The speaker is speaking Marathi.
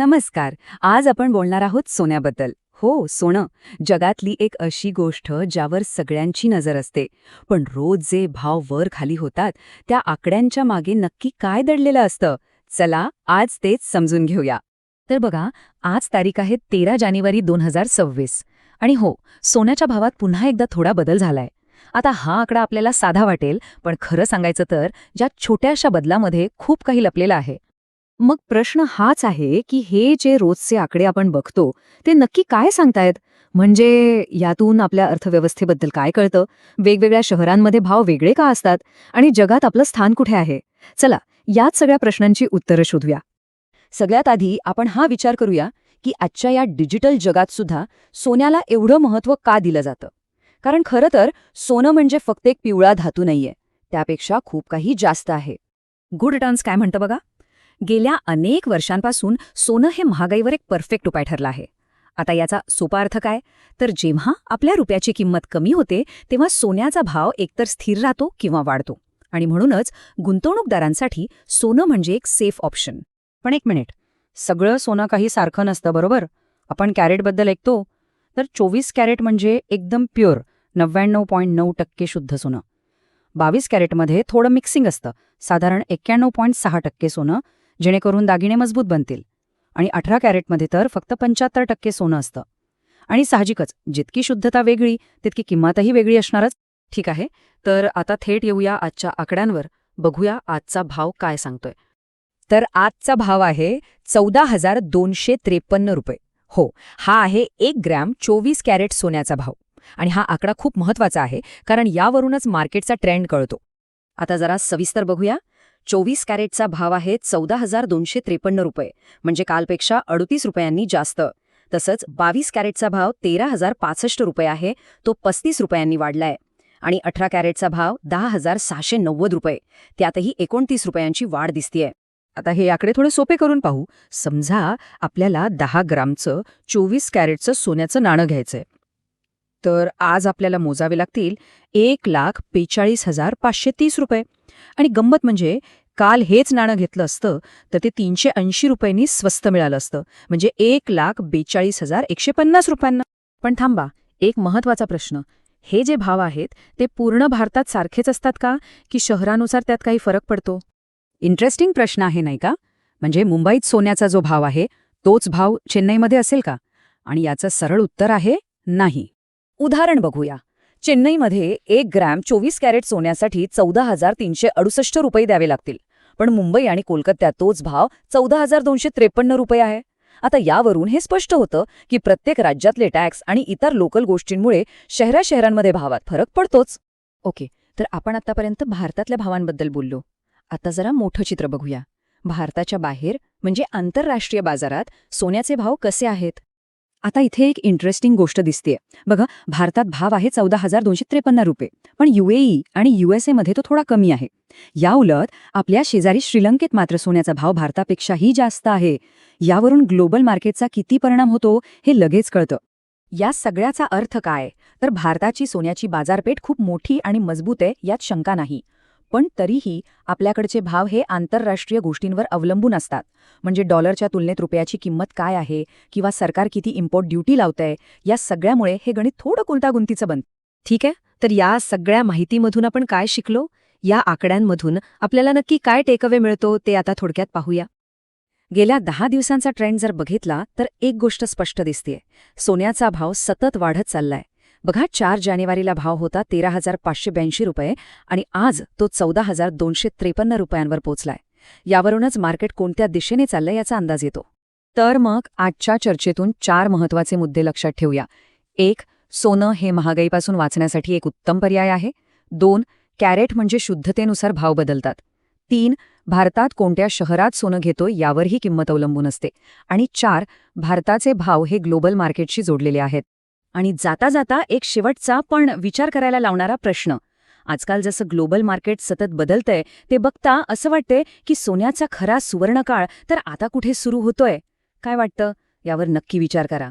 नमस्कार. आज आपण बोलणार आहोत सोन्याबद्दल. हो, सोनं. जगातली एक अशी गोष्ट ज्यावर सगळ्यांची नजर असते. पण रोज जे भाव वर खाली होतात, त्या आकड्यांच्या मागे नक्की काय दडलेलं असतं? चला, आज तेच समजून घेऊया. तर बघा, आज तारीख आहे 13 जानेवारी 2026 आणि हो, सोन्याच्या भावात पुन्हा एकदा थोडा बदल झालाय. आता हा आकडा आपल्याला साधा वाटेल, पण खरं सांगायचं तर ज्या छोट्याशा बदलामध्ये खूप काही लपलेलं आहे. मग प्रश्न हाच आहे की हे जे रोजचे आकडे आपण बघतो, ते नक्की काय सांगतायत? म्हणजे यातून आपल्या अर्थव्यवस्थेबद्दल काय कळतं? वेगवेगळ्या शहरांमध्ये भाव वेगळे का असतात? आणि जगात आपलं स्थान कुठे आहे? चला, याच सगळ्या प्रश्नांची उत्तरं शोधूया. सगळ्यात आधी आपण हा विचार करूया की आजच्या या डिजिटल जगात सुद्धा सोन्याला एवढं महत्त्व का दिलं जातं. कारण खरं तर सोनं म्हणजे फक्त एक पिवळा धातू नाहीये, त्यापेक्षा खूप काही जास्त आहे. गुड रिटर्न्स काय म्हणतं बघा. गेल्या अनेक वर्षांपासून सोनं हे महागाईवर एक परफेक्ट उपाय ठरला आहे. आता याचा सोपा अर्थ काय? तर जेव्हा आपल्या रुपयाची किंमत कमी होते तेव्हा सोन्याचा भाव एकतर स्थिर राहतो किंवा वाढतो. आणि म्हणूनच गुंतवणूकदारांसाठी सोनं म्हणजे एक सेफ ऑप्शन. पण एक मिनिट, सगळं सोनं काही सारखं नसतं बरोबर? आपण कॅरेटबद्दल ऐकतो, तर 24 कॅरेट म्हणजे एकदम प्युअर 99.9% शुद्ध सोनं. 22 कॅरेटमध्ये थोडं मिक्सिंग असतं, साधारण 91.6% सोनं, जेणेकरून दागिने मजबूत बनतील. आणि 18 कॅरेटमध्ये तर फक्त 75% सोनं असतं. आणि साहजिकच जितकी शुद्धता वेगळी तितकी किंमतही वेगळी असणारच. ठीक आहे, तर आता थेट येऊया आजच्या आकड्यांवर. बघूया आजचा भाव काय सांगतोय. तर आजचा भाव आहे 14,253 रुपये. हो, हा आहे 1 ग्रॅम 24 कॅरेट सोन्याचा भाव. आणि हा आकडा खूप महत्वाचा आहे, कारण यावरूनच मार्केटचा ट्रेंड कळतो. आता जरा सविस्तर बघूया. 24 कॅरेटचा भाव आहे 14,253 रुपये, म्हणजे कालपेक्षा 38 रुपयांनी जास्त. तसंच 22 कॅरेटचा भाव 13,065 रुपये आहे, तो 35 रुपयांनी वाढलाय. आणि 18 कॅरेटचा भाव 10,690 रुपये, त्यातही 29 रुपयांची वाढ दिसतेय. आता हे आकडे थोडे सोपे करून पाहू. समजा आपल्याला 10 ग्रामचं 24 कॅरेटचं सोन्याचं नाणं घ्यायचंय. तर आज आपल्याला मोजावे लागतील 1,42,530 रुपये. आणि गंमत म्हणजे काल हेच नाणं घेतलं असतं तर ते 380 रुपयांनी स्वस्त मिळालं असतं, म्हणजे 1,42,150 रुपयांना. पण थांबा, एक महत्वाचा प्रश्न. हे जे भाव आहेत ते पूर्ण भारतात सारखेच असतात का, की शहरानुसार त्यात काही फरक पडतो? इंटरेस्टिंग प्रश्न आहे नाही का? म्हणजे मुंबईत सोन्याचा जो भाव आहे तोच भाव चेन्नईमध्ये असेल का? आणि याचं सरळ उत्तर आहे नाही. उदाहरण बघूया. चेन्नईमध्ये 1 ग्रॅम 24 कॅरेट सोन्यासाठी 14,368 रुपये द्यावे लागतील. पण मुंबई आणि कोलकात्यात तोच भाव 14,253 रुपये आहे. आता यावरून हे स्पष्ट होतं की प्रत्येक राज्यातले टॅक्स आणि इतर लोकल गोष्टींमुळे शहरांमध्ये भावात फरक पडतोच. ओके, तर आपण आतापर्यंत भारतातल्या भावांबद्दल बोललो. आता जरा मोठं चित्र बघूया. भारताच्या बाहेर म्हणजे आंतरराष्ट्रीय बाजारात सोन्याचे भाव कसे आहेत? आता इथे एक इंटरेस्टिंग गोष्ट दिसतेय. बघा, भारतात भाव आहे 14,253 रुपये, पण UAE आणि USA मध्ये तो थोडा कमी आहे. या उलट आपल्या शेजारी श्रीलंकेत मात्र सोन्याचा भाव भारतापेक्षाही जास्त आहे. यावरून ग्लोबल मार्केटचा किती परिणाम होतो हे लगेच कळतं. या सगळ्याचा अर्थ काय? तर भारताची सोन्याची बाजारपेठ खूप मोठी आणि मजबूत आहे, यात शंका नाही. पण तरीही आपल्याकडचे भाव हे आंतरराष्ट्रीय गोष्टींवर अवलंबून असतात. म्हणजे डॉलरच्या तुलनेत रुपयाची किंमत काय आहे, किंवा सरकार किती इम्पोर्ट ड्युटी लावतंय, या सगळ्यामुळे हे गणित थोडं गुंतागुंतीचं बनतं. ठीक आहे, तर या सगळ्या माहितीमधून आपण काय शिकलो? या आकड्यांमधून आपल्याला नक्की काय टेकअवे मिळतो ते आता थोडक्यात पाहूया. गेल्या 10 दिवसांचा ट्रेंड जर बघितला तर एक गोष्ट स्पष्ट दिसतेय. सोन्याचा भाव सतत वाढत चाललाय. बघा, 4 जानेवारीला भाव होता 13,582 रुपये आणि आज तो 14,253 रुपयांवर पोचलाय. यावरूनच मार्केट कोणत्या दिशेने चाललंय याचा अंदाज येतो. तर मग आजच्या चर्चेतून 4 महत्त्वाचे मुद्दे लक्षात ठेवूया. 1. सोनं हे महागाईपासून वाचण्यासाठी एक उत्तम पर्याय आहे. 2. कॅरेट म्हणजे शुद्धतेनुसार भाव बदलतात. 3. भारतात कोणत्या शहरात सोनं घेतो यावरही किंमत अवलंबून असते. आणि 4. भारताचे भाव हे ग्लोबल मार्केटशी जोडलेले आहेत. आणि जाता जाता एक शेवटचा पण विचार करायला लावणारा प्रश्न. आजकाल जसं ग्लोबल मार्केट सतत बदलतंय ते बघता असं वाटतंय की सोन्याचा खरा सुवर्णकाळ तर आता कुठे सुरू होतोय. काय वाटतं? यावर नक्की विचार करा.